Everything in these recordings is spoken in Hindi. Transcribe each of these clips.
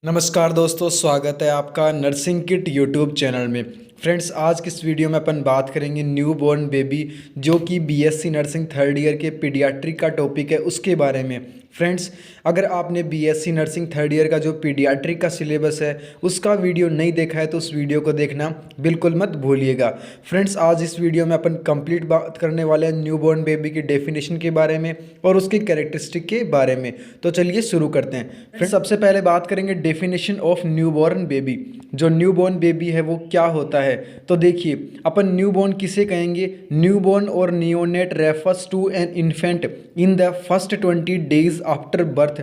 नमस्कार दोस्तों, स्वागत है आपका नर्सिंग किट यूट्यूब चैनल में। फ्रेंड्स, आज की इस वीडियो में अपन बात करेंगे न्यू बॉर्न बेबी जो कि बीएससी नर्सिंग थर्ड ईयर के पीडियाट्रिक का टॉपिक है उसके बारे में। फ्रेंड्स, अगर आपने बीएससी नर्सिंग थर्ड ईयर का जो पीडियाट्रिक का सिलेबस है उसका वीडियो नहीं देखा है तो उस वीडियो को देखना बिल्कुल मत भूलिएगा। फ्रेंड्स, आज इस वीडियो में अपन कंप्लीट बात करने वाले हैं न्यू बॉर्न बेबी की डेफिनेशन के बारे में और उसकी कैरेक्टरिस्टिक के बारे में। तो चलिए शुरू करते हैं। फ्रेंड्स, सबसे पहले बात करेंगे definition of new born baby. जो न्यू बॉर्न बेबी है वो क्या होता है, तो देखिए अपन न्यू बॉर्न किसे कहेंगे। न्यू बॉर्न और neonate refers to an infant in the first 20 days after birth.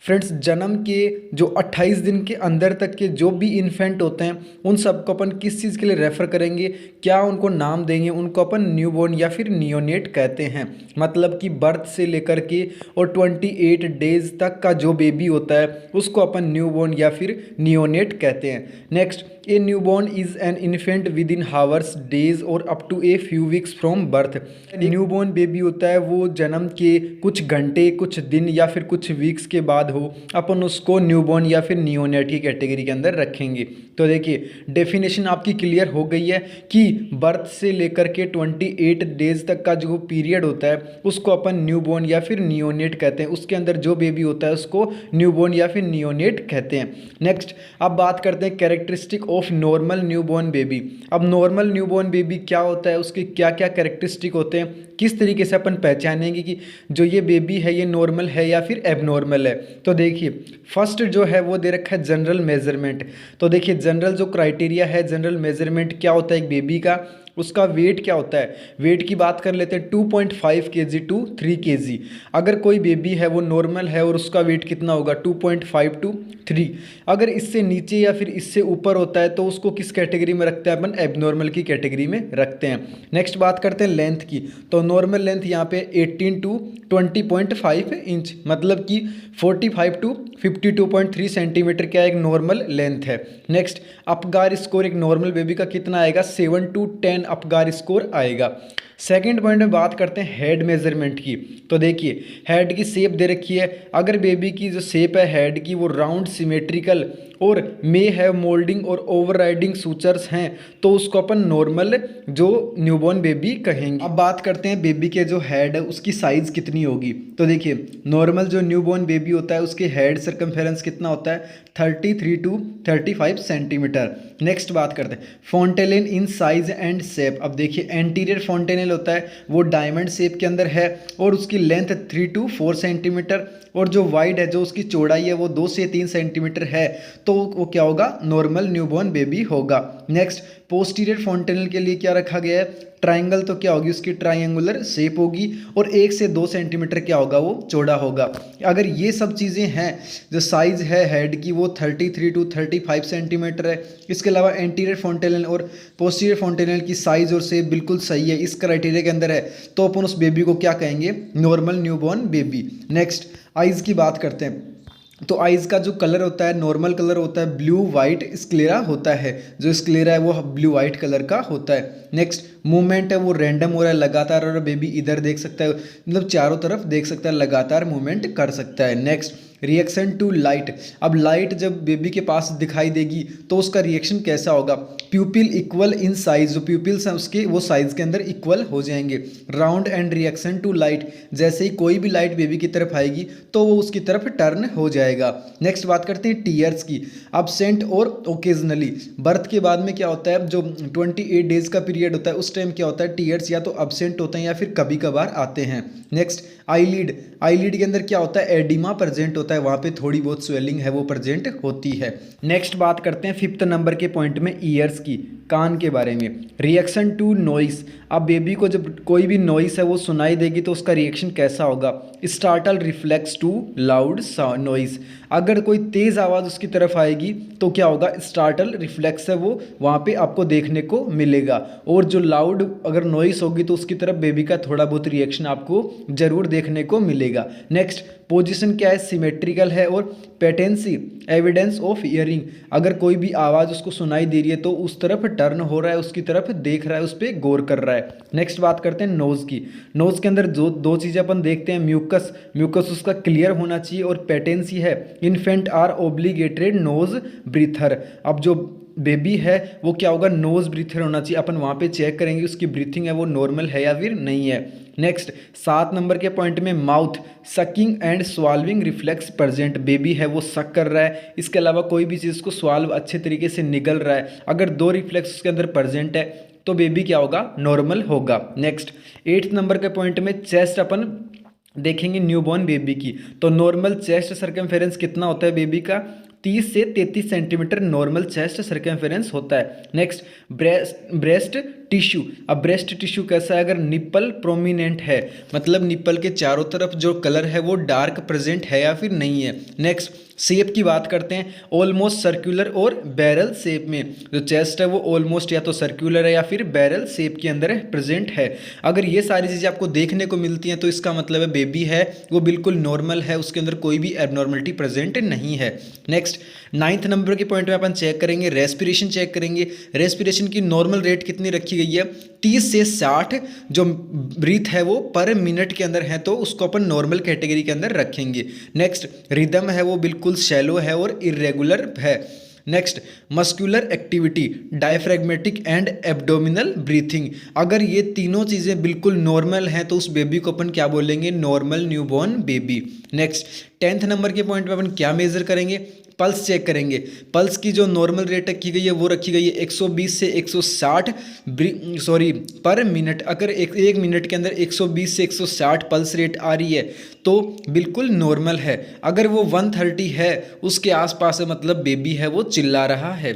Friends, जन्म के जो 28 दिन के अंदर तक के जो भी इन्फेंट होते हैं उन सबको अपन किस चीज़ के लिए रेफ़र करेंगे, क्या उनको नाम देंगे, उनको अपन न्यूबॉर्न या फिर नियोनेट कहते हैं। मतलब कि बर्थ से लेकर के और 28 डेज तक का जो बेबी होता है उसको अपन न्यूबॉर्न या फिर नियोनेट कहते हैं। Next, a newborn is an infant within hours, days और up to a few weeks from birth. Newborn baby होता है वो जन्म के कुछ घंटे, कुछ दिन या फिर कुछ वीक्स के बाद हो, अपन उसको न्यूबॉर्न या फिर नियोनेट की कैटेगरी के अंदर रखेंगे। तो देखिए डेफिनेशन आपकी क्लियर हो गई है कि बर्थ से लेकर के 28 डेज तक का जो पीरियड होता है उसको अपन न्यूबॉर्न या फिर नियोनेट कहते हैं। उसके अंदर जो बेबी होता है उसको न्यूबॉर्न या फिर नियोनेट कहते हैं। नेक्स्ट, अब बात करते हैं characteristic of normal newborn baby. अब नॉर्मल न्यूबॉर्न बेबी क्या होता है, उसके क्या क्या कैरेक्टरिस्टिक होते हैं, किस तरीके से अपन पहचानेंगे कि जो ये बेबी है ये नॉर्मल है या फिर एबनॉर्मल है। तो देखिए फर्स्ट जो है वो दे रखा है जनरल मेजरमेंट। तो देखिए जनरल जो क्राइटेरिया है, जनरल मेजरमेंट क्या होता है एक बेबी का, उसका वेट क्या होता है। वेट की बात कर लेते हैं 2.5 kg टू 3 kg। अगर कोई बेबी है वो नॉर्मल है और उसका वेट कितना होगा 2.5 टू 3। अगर इससे नीचे या फिर इससे ऊपर होता है तो उसको किस कैटेगरी में रखते हैं अपन, एबनॉर्मल की कैटेगरी में रखते हैं। नेक्स्ट बात करते हैं लेंथ की। तो नॉर्मल लेंथ यहाँ पे 18 टू 20.5 इंच, मतलब कि 45 टू 52.3 सेंटीमीटर क्या एक नॉर्मल लेंथ है। नेक्स्ट, अपगार स्कोर एक नॉर्मल बेबी का कितना आएगा, 7 टू 10 अपगार स्कोर आएगा। सेकेंड पॉइंट में बात करते हैं हेड मेजरमेंट की। तो देखिए हेड की शेप दे रखी है। अगर बेबी की जो शेप है हेड की वो राउंड सिमेट्रिकल और मे हैव मोल्डिंग और ओवरराइडिंग सूचर्स हैं तो उसको अपन नॉर्मल जो न्यूबॉर्न बेबी कहेंगे। अब बात करते हैं बेबी के जो हेड है उसकी साइज़ कितनी होगी। तो देखिए नॉर्मल जो न्यूबॉर्न बेबी होता है उसके हेड सर्कमफेरेंस कितना होता है, 33 टू 35 सेंटीमीटर। नेक्स्ट बात करते हैं fontanelle in size and shape. अब देखिए एंटीरियर फॉन्टेनेल होता है वो डायमंड शेप के अंदर है और उसकी लेंथ 3 टू 4 सेंटीमीटर और जो वाइड है जो उसकी चौड़ाई है वो 2 से 3 सेंटीमीटर है तो वो क्या होगा, नॉर्मल न्यूबॉर्न बेबी होगा। नेक्स्ट, पोस्टीरियर फॉन्टेनल के लिए क्या रखा गया है, ट्राइंगल तो क्या होगी उसकी ट्राइंगुलर शेप होगी और 1 से 2 सेंटीमीटर क्या होगा वो चौड़ा होगा। अगर ये सब चीज़ें हैं, जो साइज़ है हेड की वो 33 टू 35 सेंटीमीटर है। इसके अलावा एंटीरियर फॉन्टेनल और पोस्टीरियर फॉन्टेनल की साइज़ और शेप बिल्कुल सही है, इस क्राइटेरिया के अंदर है, तो अपन उस बेबी को क्या कहेंगे, normal newborn baby. Next, eyes की बात करते हैं। तो आइज़ का जो कलर होता है नॉर्मल कलर होता है ब्लू वाइट स्क्लेरा होता है। जो स्क्लेरा है वो ब्लू वाइट कलर का होता है। नेक्स्ट, मूवमेंट है वो रैंडम हो रहा है लगातार, और बेबी इधर देख सकता है, मतलब चारों तरफ देख सकता है, लगातार मूवमेंट कर सकता है। Next, reaction to light. अब लाइट जब बेबी के पास दिखाई देगी तो उसका रिएक्शन कैसा होगा, प्यूपिल इक्वल इन साइज, जो प्यूपिल्स हैं उसके वो साइज के अंदर इक्वल हो जाएंगे। Round and reaction to light, जैसे ही कोई भी लाइट बेबी की तरफ आएगी तो वो उसकी तरफ टर्न हो जाएगा। नेक्स्ट बात करते हैं टीयर्स की। अब्सेंट और ओकेजनली, बर्थ के बाद में क्या होता है, जो 28 डेज का पीरियड होता है उस टाइम क्या होता है, टीयर्स या तो अब्सेंट होते हैं या फिर कभी कभार आते हैं। Next, eyelid. आईलिड के अंदर क्या होता है, एडिमा प्रेजेंट होता है, वहाँ पे थोड़ी बहुत स्वेलिंग है वो प्रेजेंट होती है। नेक्स्ट बात करते हैं 5th नंबर के पॉइंट में ईयर्स की, कान के बारे में। Reaction to noise. अब बेबी को जब कोई भी नॉइस है वो सुनाई देगी तो उसका रिएक्शन कैसा होगा, startle reflex to loud noise. अगर कोई तेज़ आवाज़ उसकी तरफ आएगी तो क्या होगा, स्टार्टल रिफ्लेक्स है वो वहाँ पे आपको देखने को मिलेगा। और जो लाउड अगर नॉइस होगी तो उसकी तरफ बेबी का थोड़ा बहुत रिएक्शन आपको ज़रूर देखने को मिलेगा। नेक्स्ट, पोजीशन क्या है, सिमेट्रिकल है। और पेटेंसी, एविडेंस ऑफ हियरिंग, अगर कोई भी आवाज़ उसको सुनाई दे रही है तो उस तरफ टर्न हो रहा है, उसकी तरफ देख रहा है, उस पर गौर कर रहा है। नेक्स्ट बात करते हैं नोज़ की। नोज़ के अंदर जो दो चीज़ें अपन देखते हैं, म्यूकस, म्यूकस उसका क्लियर होना चाहिए, और पेटेंसी है, इन्फेंट आर ओब्लिगेटेड नोज ब्रीथर। अब जो बेबी है वो क्या होगा, नोज ब्रीथर होना चाहिए। अपन वहाँ पे चेक करेंगे उसकी ब्रीथिंग है वो नॉर्मल है या फिर नहीं है। नेक्स्ट 7 नंबर के पॉइंट में mouth, sucking and swallowing reflex present, baby है वो सक कर रहा है, इसके अलावा कोई भी चीज़ को स्वाल्व अच्छे तरीके से निगल रहा है। अगर 2 रिफ्लेक्स उसके अंदर प्रेजेंट है तो बेबी क्या होगा, नॉर्मल होगा। नेक्स्ट 8 नंबर के पॉइंट में चेस्ट अपन देखेंगे न्यूबॉर्न बेबी की। तो नॉर्मल चेस्ट सर्कमफेरेंस कितना होता है बेबी का, 30 से 33 सेंटीमीटर नॉर्मल चेस्ट सर्कमफेरेंस होता है। Next breast tissue. अब ब्रेस्ट टिश्यू कैसा है, अगर निप्पल प्रोमिनेंट है, मतलब निप्पल के चारों तरफ जो कलर है वो डार्क प्रेजेंट है या फिर नहीं है। नेक्स्ट शेप की बात करते हैं, ऑलमोस्ट सर्कुलर और बैरल शेप में। जो चेस्ट है वो ऑलमोस्ट या तो सर्कुलर है या फिर बैरल शेप के अंदर प्रेजेंट है। अगर ये सारी चीज़ें आपको देखने को मिलती हैं तो इसका मतलब है बेबी है वो बिल्कुल नॉर्मल है, उसके अंदर कोई भी एबनॉर्मलिटी प्रेजेंट नहीं है। नेक्स्ट 9th नंबर के पॉइंट में अपन चेक करेंगे रेस्पिरेशन चेक करेंगे। रेस्पिरेशन की नॉर्मल रेट कितनी रखी गई है, 30 से 60 जो ब्रीथ है वो पर मिनट के अंदर है, तो उसको अपन नॉर्मल कैटेगरी के अंदर रखेंगे। नेक्स्ट रिदम है वो बिल्कुल शैलो है और इरेगुलर है। Next muscular activity, diaphragmatic and abdominal breathing, अगर ये तीनों चीज़ें बिल्कुल नॉर्मल हैं तो उस बेबी को अपन क्या बोलेंगे, normal newborn baby. Next 10th number के पॉइंट पे अपन क्या मेजर करेंगे, पल्स चेक करेंगे। पल्स की जो नॉर्मल रेट रखी गई है वो रखी गई है 120 से 160 पर मिनट। अगर एक मिनट के अंदर 120 से 160 पल्स रेट आ रही है तो बिल्कुल नॉर्मल है। अगर वो 130 है उसके आसपास है, मतलब बेबी है वो चिल्ला रहा है।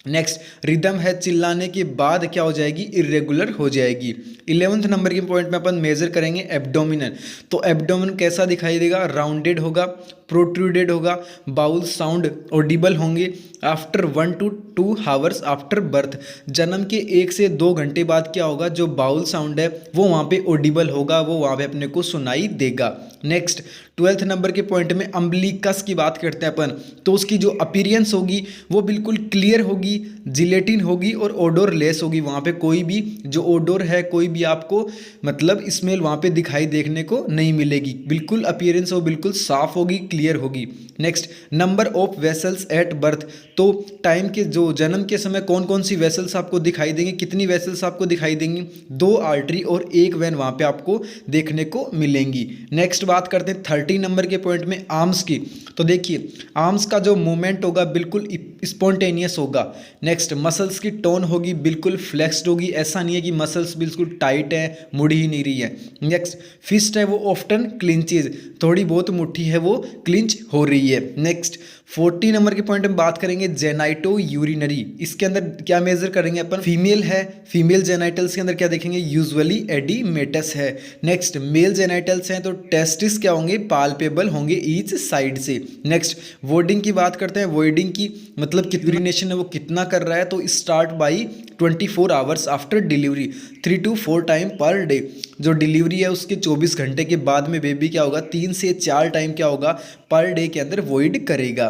नेक्स्ट रिदम है, चिल्लाने के बाद क्या हो जाएगी, इरेगुलर हो जाएगी। 11th नंबर के पॉइंट में अपन मेजर करेंगे एब्डोमिनल। तो एब्डोमिन कैसा दिखाई देगा, राउंडेड होगा, प्रोट्रूडेड होगा, बाउल साउंड ऑडिबल होंगे after 1 to 2 hours after birth. जन्म के 1 से 2 घंटे बाद क्या होगा, जो बाउल साउंड है वो वहाँ पे ऑडिबल होगा, वो वहाँ पे अपने को सुनाई देगा। नेक्स्ट 12th नंबर के पॉइंट में अम्बिलिकस की बात करते हैं अपन, तो उसकी जो अपीयरेंस होगी वो बिल्कुल क्लियर होगी, जिलेटिन होगी और ओडोर लेस होगी। वहाँ पे कोई भी जो ओडोर है, कोई भी आपको मतलब स्मेल वहाँ पे दिखाई देखने को नहीं मिलेगी। बिल्कुल अपीयरेंस वो बिल्कुल साफ होगी, क्लियर होगी। Next number of vessels at birth, तो टाइम के जो जन्म के समय कौन कौन सी वेसल्स आपको दिखाई देंगी, कितनी वेसल्स आपको दिखाई देंगी, 2 आर्टरी और 1 वेन वहाँ पे आपको देखने को मिलेंगी। नेक्स्ट बात करते हैं 30 नंबर के पॉइंट में आर्म्स की। तो देखिए आर्म्स का जो मूवमेंट होगा बिल्कुल स्पॉन्टेनियस होगा। नेक्स्ट मसल्स की टोन होगी बिल्कुल फ्लेक्स्ड होगी, ऐसा नहीं है कि मसल्स बिल्कुल टाइट है, मुड़ ही नहीं रही है। नेक्स्ट फिस्ट है वो ऑफ्टन क्लिंचेज, थोड़ी बहुत मुट्ठी है वो क्लिंच हो रही है। नेक्स्ट 40 नंबर के पॉइंट में बात करेंगे जेनाइटो यूरिनरी। इसके अंदर क्या मेजर करेंगे अपन, फीमेल है, फीमेल जेनाइटल्स के अंदर क्या देखेंगे, यूजुअली एडिमेटस है। नेक्स्ट मेल जेनाइटल्स हैं तो टेस्टिस क्या होंगे, पाल्पेबल होंगे ईच साइड से। नेक्स्ट वॉइडिंग की बात करते हैं, वॉइडिंग की मतलब कितनी यूरिनेशन है वो कितना कर रहा है, तो start by 24 hours after delivery, 3 to 4 time per day. जो डिलीवरी है उसके 24 घंटे के बाद में बेबी क्या होगा, 3 से 4 टाइम क्या होगा पर डे के अंदर वॉइड करेगा।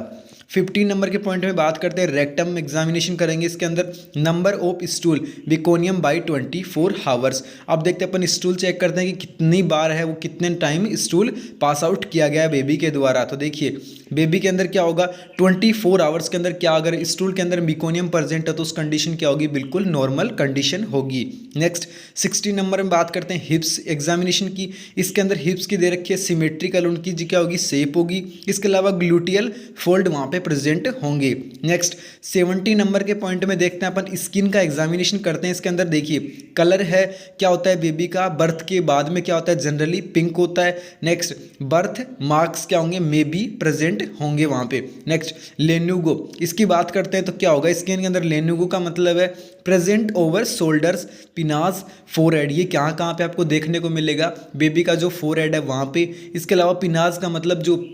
15 नंबर के पॉइंट में बात करते हैं रेक्टम एग्जामिनेशन करेंगे। इसके अंदर number of stool meconium by 24 hours. अब देखते हैं अपन स्टूल चेक करते हैं कि कितनी बार है वो, कितने टाइम स्टूल पास आउट किया गया है बेबी के द्वारा। तो देखिए बेबी के अंदर क्या होगा, 24 आवर्स के अंदर क्या अगर स्टूल के अंदर बिकोनियम प्रेजेंट है तो उस कंडीशन क्या होगी, बिल्कुल नॉर्मल कंडीशन होगी। नेक्स्ट 60 नंबर में बात करते हैं हिप्स एग्जामिनेशन की। इसके अंदर हिप्स की दे रखी है सिमेट्रिकल, उनकी जी क्या होगी, शेप होगी। इसके अलावा ग्लूटियल फोल्ड वहाँ पे प्रेजेंट होंगे। नेक्स्ट 70 नंबर के पॉइंट में देखते हैं अपन स्किन का एग्जामिनेशन करते हैं। इसके अंदर देखिए कलर है क्या होता है बेबी का, बर्थ के बाद में क्या होता है, जनरली पिंक होता है। नेक्स्ट बर्थ मार्क्स क्या होंगे, मे बी प्रेजेंट होंगे वहाँ पे। नेक्स्ट लेन्यूगो, इसकी बात करते हैं तो क्या होगा, स्किन के अंदर लेन्यूगो का मतलब है present over shoulders Pinaz forehead. ये कहाँ पे आपको देखने को मिलेगा, बेबी का जो फोरहेड है वहाँ पे। इसके अलावा पिनाज का मतलब जो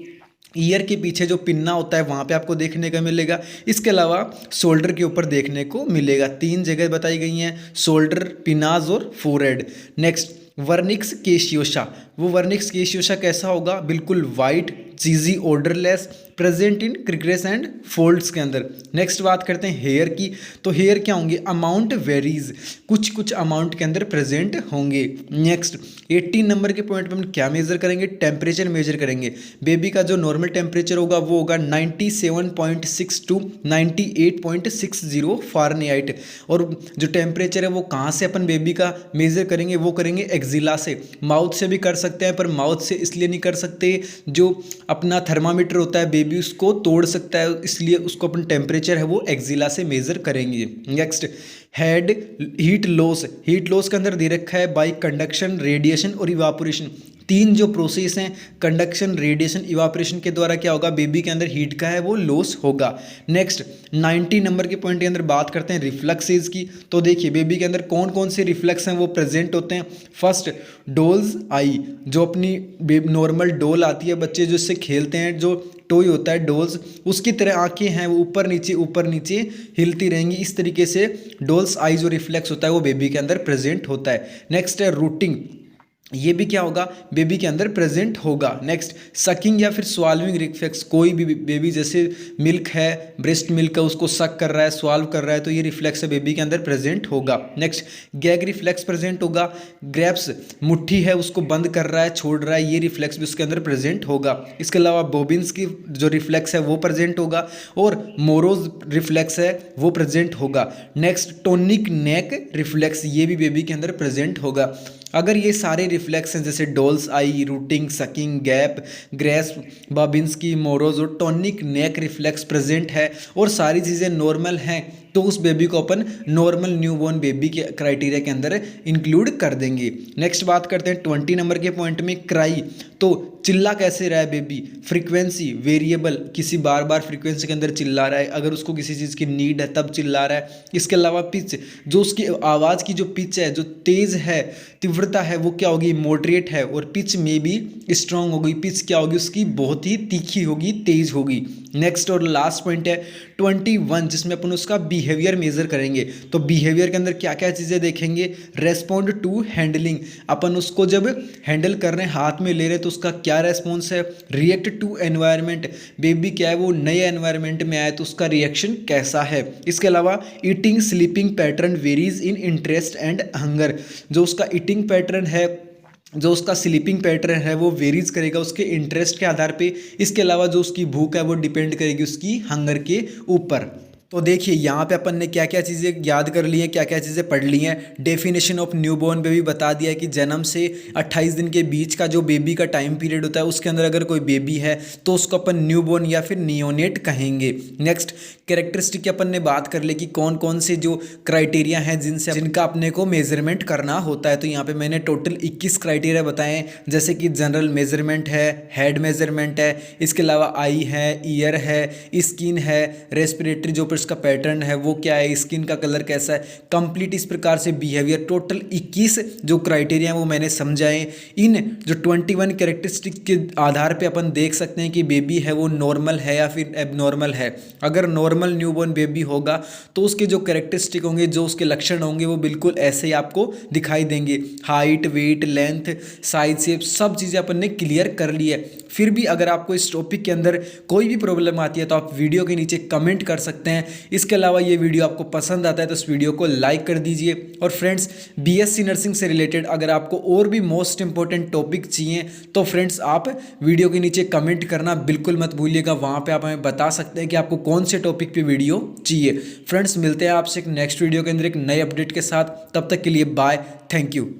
ईयर के पीछे जो पिन्ना होता है वहाँ पे आपको देखने का मिलेगा। इसके अलावा शोल्डर के ऊपर देखने को मिलेगा। 3 जगह बताई गई हैं, शोल्डर, पिनाज और फोरहेड। नेक्स्ट वर्निक्स केशियोसा, वो वर्निक्स केशियोसा कैसा होगा, बिल्कुल white, cheesy, odourless, present in creases and folds के अंदर। नेक्स्ट बात करते हैं हेयर की, तो हेयर क्या होंगे, अमाउंट वेरीज, कुछ कुछ अमाउंट के अंदर प्रेजेंट होंगे। नेक्स्ट 18 नंबर के पॉइंट पे हम क्या मेजर करेंगे, टेम्परेचर मेजर करेंगे। बेबी का जो नॉर्मल टेम्परेचर होगा वो होगा 97.6 टू 98.60 फ़ारेनहाइट। और जो टेम्परेचर है वो कहाँ से अपन बेबी का मेजर करेंगे, वो करेंगे एक्जिला से। माउथ से भी कर सकते हैं, पर माउथ से इसलिए नहीं कर सकते, जो अपना थर्मामीटर होता है बेबी उसको तोड़ सकता है, इसलिए उसको अपन टेम्परेचर है वो एक्जिला से मेजर करेंगे। Next head heat loss, heat loss के अंदर दे रखा है बाई कंडक्शन, रेडिएशन और इवापोरेशन। तीन जो प्रोसेस हैं, कंडक्शन, रेडिएशन, इवापोरेशन के द्वारा क्या होगा, बेबी के अंदर हीट का है वो लॉस होगा। नेक्स्ट 90 नंबर के पॉइंट के अंदर बात करते हैं रिफ्लेक्सेस की। तो देखिए बेबी के अंदर कौन कौन से रिफ्लेक्स हैं वो प्रेजेंट होते हैं। फर्स्ट डोल्स आई, जो अपनी नॉर्मल डोल आती है, बच्चे जो इससे खेलते हैं, जो टॉय होता है डोल्स, उसकी तरह आंखें हैं वो ऊपर नीचे हिलती रहेंगी। इस तरीके से डोल्स आई जो रिफ्लेक्स होता है वो बेबी के अंदर प्रेजेंट होता है। नेक्स्ट है रूटिंग, ये भी क्या होगा, बेबी के अंदर प्रेजेंट होगा। नेक्स्ट सकिंग या फिर स्वाल्विंग रिफ्लेक्स, कोई भी बेबी जैसे मिल्क है, ब्रेस्ट मिल्क है, उसको सक कर रहा है, स्वाल्व कर रहा है, तो ये रिफ्लेक्स है बेबी के अंदर प्रेजेंट होगा। नेक्स्ट गैग रिफ्लेक्स प्रेजेंट होगा। ग्रैप्स, मुट्ठी है उसको बंद कर रहा है, छोड़ रहा है, ये रिफ्लेक्स भी उसके अंदर प्रेजेंट होगा। इसके अलावा बॉबिन्स की जो रिफ्लेक्स है वो प्रेजेंट होगा, और मोरोज रिफ्लेक्स है वो प्रेजेंट होगा। नेक्स्ट टोनिक नेक रिफ्लेक्स, ये भी बेबी के अंदर प्रेजेंट होगा। अगर ये सारे रिफ्लेक्स हैं जैसे doll's eye, rooting, sucking, gag, grasp, Babinski, Moro's और टॉनिक नेक रिफ्लेक्स प्रेजेंट है और सारी चीज़ें नॉर्मल हैं, तो उस बेबी को अपन नॉर्मल न्यूबॉर्न बेबी के क्राइटेरिया के अंदर इंक्लूड कर देंगे। नेक्स्ट बात करते हैं 20 नंबर के पॉइंट में क्राई, तो चिल्ला कैसे रहा है बेबी, फ्रीक्वेंसी वेरिएबल, किसी बार बार फ्रीक्वेंसी के अंदर चिल्ला रहा है, अगर उसको किसी चीज़ की नीड है तब चिल्ला रहा है। इसके अलावा पिच, जो उसकी आवाज़ की जो पिच है, जो तेज़ है, तीव्रता है, वो क्या होगी, मॉडरेट है, और पिच में भी स्ट्रॉन्ग होगी। पिच क्या होगी उसकी, बहुत ही तीखी होगी, तेज होगी। नेक्स्ट और लास्ट पॉइंट है 21, जिसमें अपन उसका बिहेवियर मेजर करेंगे। तो बिहेवियर के अंदर क्या क्या चीज़ें देखेंगे, रेस्पॉन्ड टू हैंडलिंग, अपन उसको जब हैंडल कर रहे हैं, हाथ में ले रहे हैं, तो उसका क्या रेस्पॉन्स है। रिएक्ट टू एनवायरनमेंट, बेबी क्या है वो नए एनवायरनमेंट में आया तो उसका रिएक्शन कैसा है। इसके अलावा eating sleeping pattern varies in interest and hunger, जो उसका ईटिंग पैटर्न है, जो उसका स्लीपिंग पैटर्न है वो वेरीज करेगा उसके इंटरेस्ट के आधार पे। इसके अलावा जो उसकी भूख है वो डिपेंड करेगी उसकी हंगर के ऊपर। तो देखिए यहाँ पे अपन ने क्या क्या चीज़ें याद कर ली हैं, क्या क्या चीज़ें पढ़ ली हैं। डेफिनेशन ऑफ न्यूबॉर्न बेबी बता दिया है कि जन्म से 28 दिन के बीच का जो बेबी का टाइम पीरियड होता है उसके अंदर अगर कोई बेबी है तो उसको अपन न्यूबॉर्न या फिर नियोनेट कहेंगे। नेक्स्ट कैरेक्टरिस्टिक की अपन ने बात कर ली कि कौन कौन से जो क्राइटेरिया हैं जिनका अपने को मेजरमेंट करना होता है। तो यहाँ पे मैंने टोटल 21 क्राइटेरिया बताए, जैसे कि जनरल मेजरमेंट है, हेड मेजरमेंट है, इसके अलावा आई है, ईयर है, स्किन है, रेस्पिरेटरी जो का पैटर्न है वो क्या है, स्किन का कलर कैसा है, कंप्लीट इस प्रकार से बिहेवियर। टोटल 21 जो क्राइटेरिया है वो मैंने समझाए। इन जो 21 कैरेक्टरिस्टिक के आधार पे अपन देख सकते हैं कि बेबी है वो नॉर्मल है या फिर एबनॉर्मल है। अगर नॉर्मल न्यूबॉर्न बेबी होगा तो उसके जो कैरेक्टरिस्टिक होंगे, जो उसके लक्षण होंगे वो बिल्कुल ऐसे ही आपको दिखाई देंगे। Height, weight, length, size, shape, सब चीज़ें अपन ने क्लियर कर ली है। फिर भी अगर आपको इस टॉपिक के अंदर कोई भी प्रॉब्लम आती है तो आप वीडियो के नीचे कमेंट कर सकते हैं। इसके अलावा ये वीडियो आपको पसंद आता है तो इस वीडियो को लाइक कर दीजिए। और फ्रेंड्स बीएससी नर्सिंग से रिलेटेड अगर आपको और भी मोस्ट इंपॉर्टेंट टॉपिक चाहिए तो फ्रेंड्स आप वीडियो के नीचे कमेंट करना बिल्कुल मत भूलिएगा। वहाँ पे आप हमें बता सकते हैं कि आपको कौन से टॉपिक पे वीडियो चाहिए। फ्रेंड्स मिलते हैं आपसे एक नेक्स्ट वीडियो के अंदर एक नए अपडेट के साथ, तब तक के लिए बाय, थैंक यू।